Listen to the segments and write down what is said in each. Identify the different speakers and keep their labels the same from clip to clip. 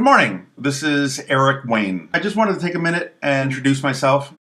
Speaker 1: morning. This is Eric Wayne. I just wanted to take a minute and introduce myself.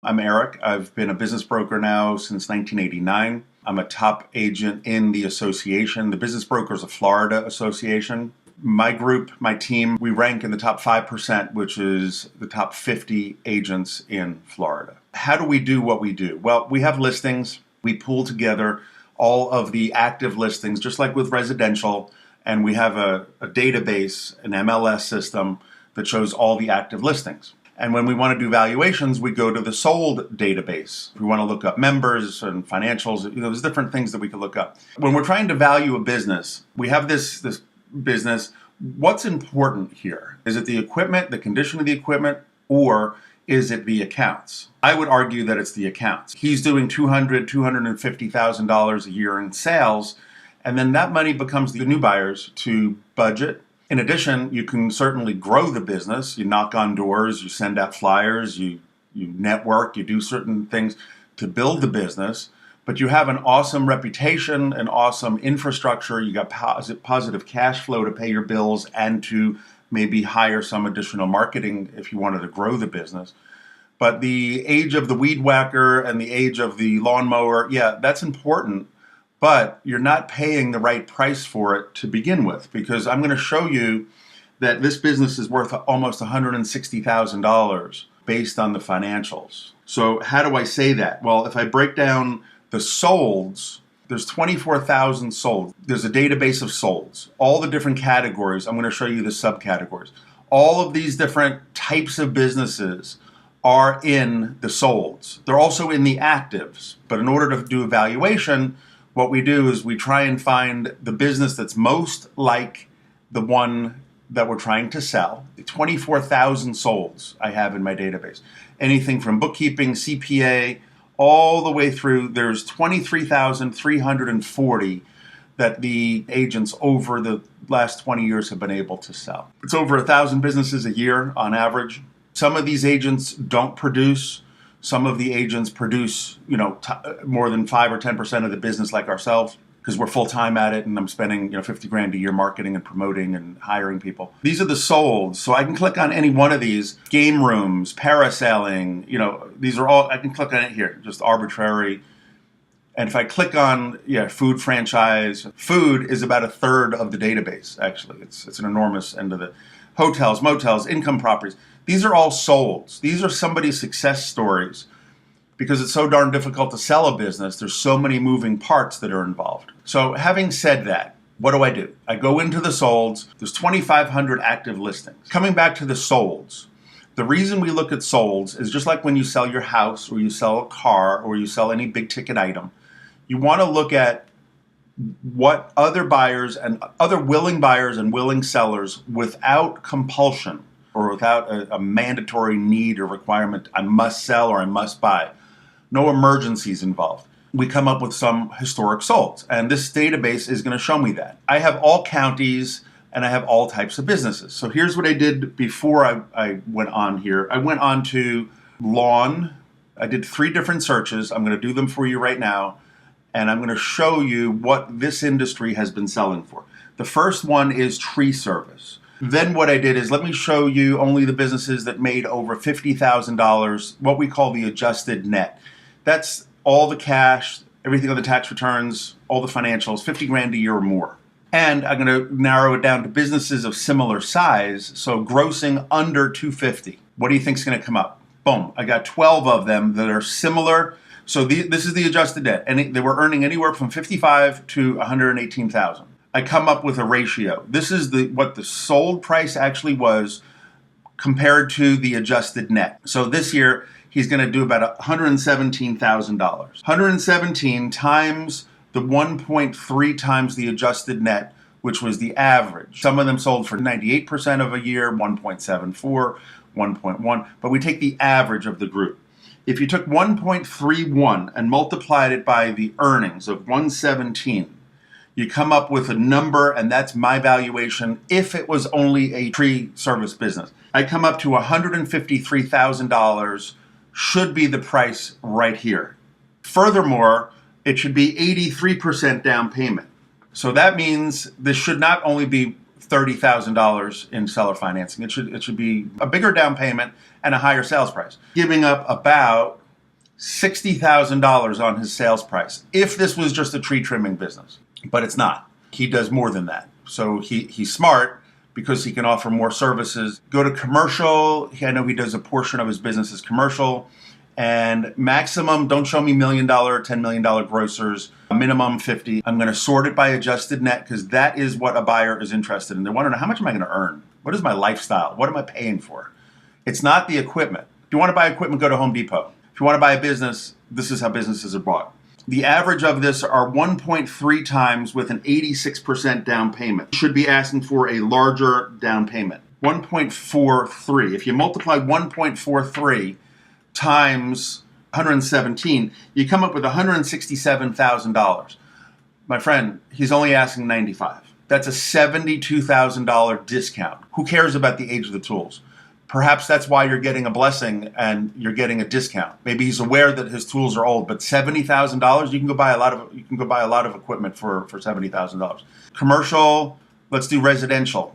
Speaker 1: I'm Eric. I've been a business broker now since 1989. I'm a top agent in the association, the Business Brokers of Florida Association. My group, my team, we rank in the top 5%, which is the top 50 agents in Florida. How do we do what we do? Well, we have listings. We pull together all of the active listings, just like with residential, and we have a database, an MLS system that shows all the active listings. And when we want to do valuations, we go to the sold database. We want to look up members and financials. There's different things that we can look up. When we're trying to value a business, we have this business. What's important here? Is it the equipment, the condition of the equipment, or is it the accounts? I would argue that it's the accounts. He's doing $200,000, $250,000 a year in sales, and then that money becomes the new buyers to budget. In addition, you can certainly grow the business. You knock on doors, you send out flyers, you network, you do certain things to build the business, but you have an awesome reputation, an awesome infrastructure. You got positive cash flow to pay your bills and to maybe hire some additional marketing if you wanted to grow the business. But the age of the weed whacker and the age of the lawnmower, yeah, that's important, but you're not paying the right price for it to begin with, because I'm going to show you that this business is worth almost $160,000 based on the financials. So how do I say that? Well, if I break down the solds, there's 24,000 sold. There's a database of solds, all the different categories. I'm going to show you the subcategories. All of these different types of businesses are in the solds. They're also in the actives. But in order to do a valuation, what we do is we try and find the business that's most like the one that we're trying to sell. The 24,000 solds I have in my database. Anything from bookkeeping, CPA, all the way through, there's 23,340 that the agents over the last 20 years have been able to sell. It's over 1,000 businesses a year on average. Some of these agents don't produce. Some of the agents produce, more than 5 or 10% of the business like ourselves, because we're full-time at it and I'm spending, $50,000 a year marketing and promoting and hiring people. These are the solds. So I can click on any one of these. Game rooms, parasailing, these are all, I can click on it here, just arbitrary. And if I click on, food franchise, food is about 1/3 of the database, actually. It's an enormous end of the hotels, motels, income properties. These are all solds. These are somebody's success stories. Because it's so darn difficult to sell a business, there's so many moving parts that are involved. So having said that, what do? I go into the solds. There's 2,500 active listings. Coming back to the solds, the reason we look at solds is just like when you sell your house or you sell a car or you sell any big ticket item. You want to look at what other buyers and other willing buyers and willing sellers without compulsion or without a mandatory need or requirement, I must sell or I must buy. No emergencies involved. We come up with some historic solds, and this database is going to show me that. I have all counties and I have all types of businesses. So here's what I did before I went on here. I went on to lawn. I did 3 different searches. I'm going to do them for you right now, and I'm going to show you what this industry has been selling for. The first one is tree service. Then what I did is let me show you only the businesses that made over $50,000, what we call the adjusted net. That's all the cash, everything on the tax returns, all the financials, $50,000 a year or more. And I'm going to narrow it down to businesses of similar size, so grossing under $250. What do you think is going to come up? Boom, I got 12 of them that are similar. So this is the adjusted net, and they were earning anywhere from $55,000 to $118,000. I come up with a ratio. This is what the sold price actually was compared to the adjusted net. So this year, he's going to do about $117,000. 117 times the 1.3 times the adjusted net, which was the average. Some of them sold for 98% of a year, 1.74, 1.1, but we take the average of the group. If you took 1.31 and multiplied it by the earnings of 117, you come up with a number, and that's my valuation if it was only a tree service business. I come up to $153,000 should be the price right here. Furthermore, it should be 83% down payment. So that means this should not only be $30,000 in seller financing. It should be a bigger down payment and a higher sales price. Giving up about $60,000 on his sales price if this was just a tree trimming business. But it's not. He does more than that. So he's smart because he can offer more services. Go to commercial. I know he does a portion of his business as commercial. And maximum, don't show me $1 million, $10 million grocers, minimum 50. I'm going to sort it by adjusted net because that is what a buyer is interested in. They want to know, how much am I going to earn? What is my lifestyle? What am I paying for? It's not the equipment. If you want to buy equipment, go to Home Depot. If you want to buy a business, this is how businesses are bought. The average of this are 1.3 times with an 86% down payment. You should be asking for a larger down payment. 1.43. If you multiply 1.43 times 117, you come up with $167,000. My friend, he's only asking $95,000. That's a $72,000 discount. Who cares about the age of the tools? Perhaps that's why you're getting a blessing and you're getting a discount. Maybe he's aware that his tools are old, but $70,000, you can go buy a lot of equipment for $70,000. Commercial, let's do residential.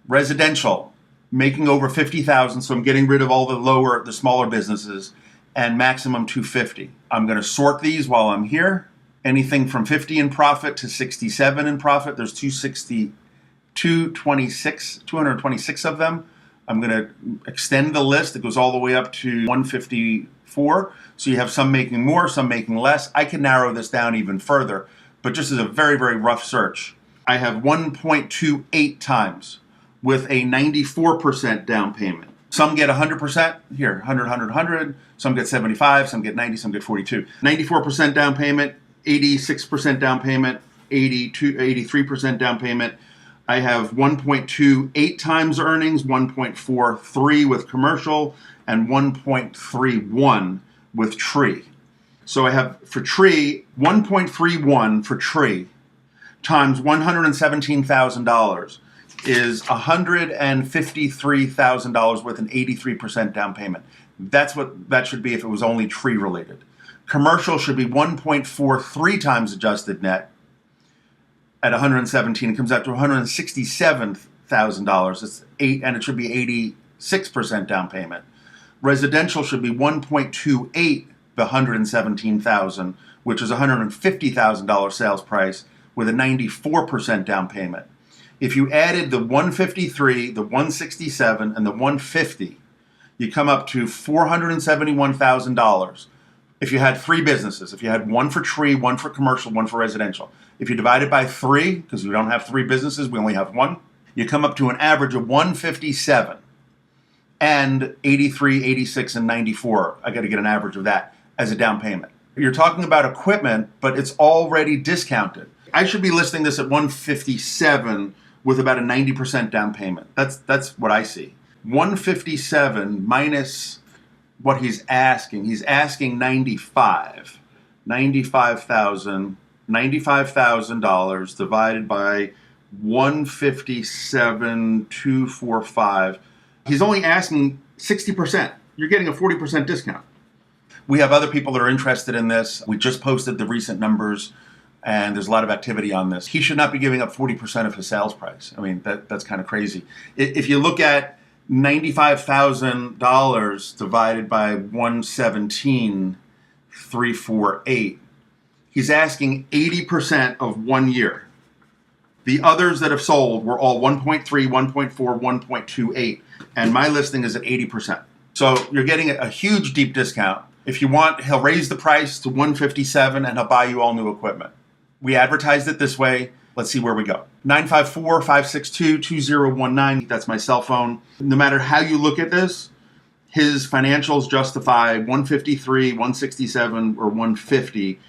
Speaker 1: Residential, making over $50,000, so I'm getting rid of all the smaller businesses, and maximum $250,000. I'm going to sort these while I'm here. Anything from 50 in profit to 67 in profit. There's 226 of them. I'm going to extend the list. It goes all the way up to 154. So you have some making more, some making less. I can narrow this down even further, but just as a very, very rough search, I have 1.28 times with a 94% down payment. Some get 100%, here, 100, 100, 100. Some get 75, some get 90, some get 42. 94% down payment, 86% down payment, 83% down payment. I have 1.28 times earnings, 1.43 with commercial, and 1.31 with tree. So I have for tree, 1.31 for tree times $117,000 is $153,000 with an 83% down payment. That's what that should be if it was only tree related. Commercial should be 1.43 times adjusted net. At 117, it comes out to $167,000. It's and it should be 86% down payment. Residential should be 1.28 the 117,000, which is $150,000 sales price with a 94% down payment. If you added the 153, the 167, and the 150, you come up to $471,000. If you had three businesses, if you had one for tree, one for commercial, one for residential, if you divide it by three, because we don't have three businesses, we only have one, you come up to an average of 157 and 83, 86, and 94. I got to get an average of that as a down payment. You're talking about equipment, but it's already discounted. I should be listing this at 157 with about a 90% down payment. That's what I see. 157 minus what he's asking. He's asking $95,000 divided by 157,245. He's only asking 60%. You're getting a 40% discount. We have other people that are interested in this. We just posted the recent numbers, and there's a lot of activity on this. He should not be giving up 40% of his sales price. I mean, that's kind of crazy. If you look at $95,000 divided by 117,348, he's asking 80% of 1 year. The others that have sold were all 1.3, 1.4, 1.28, and my listing is at 80%. So you're getting a huge deep discount. If you want, he'll raise the price to 157 and he'll buy you all new equipment. We advertised it this way. Let's see where we go. 954-562-2019. That's my cell phone. No matter how you look at this, his financials justify 153, 167, or 150.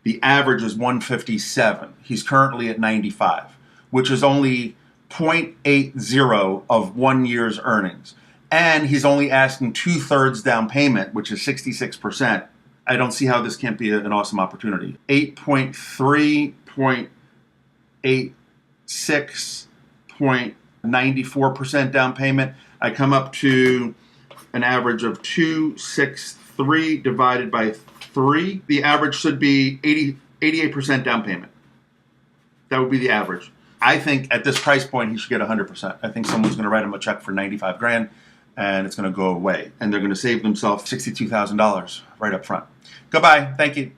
Speaker 1: The average is 157. He's currently at 95, which is only 0.80 of 1 year's earnings. And he's only asking 2/3 down payment, which is 66%. I don't see how this can't be an awesome opportunity. 8.3, 0.86, 0.94% down payment. I come up to an average of 263 divided by 3. The average should be 88% down payment. That would be the average. I think at this price point, he should get 100%. I think someone's going to write him a check for 95 grand and it's going to go away. And they're going to save themselves $62,000 right up front. Goodbye. Thank you.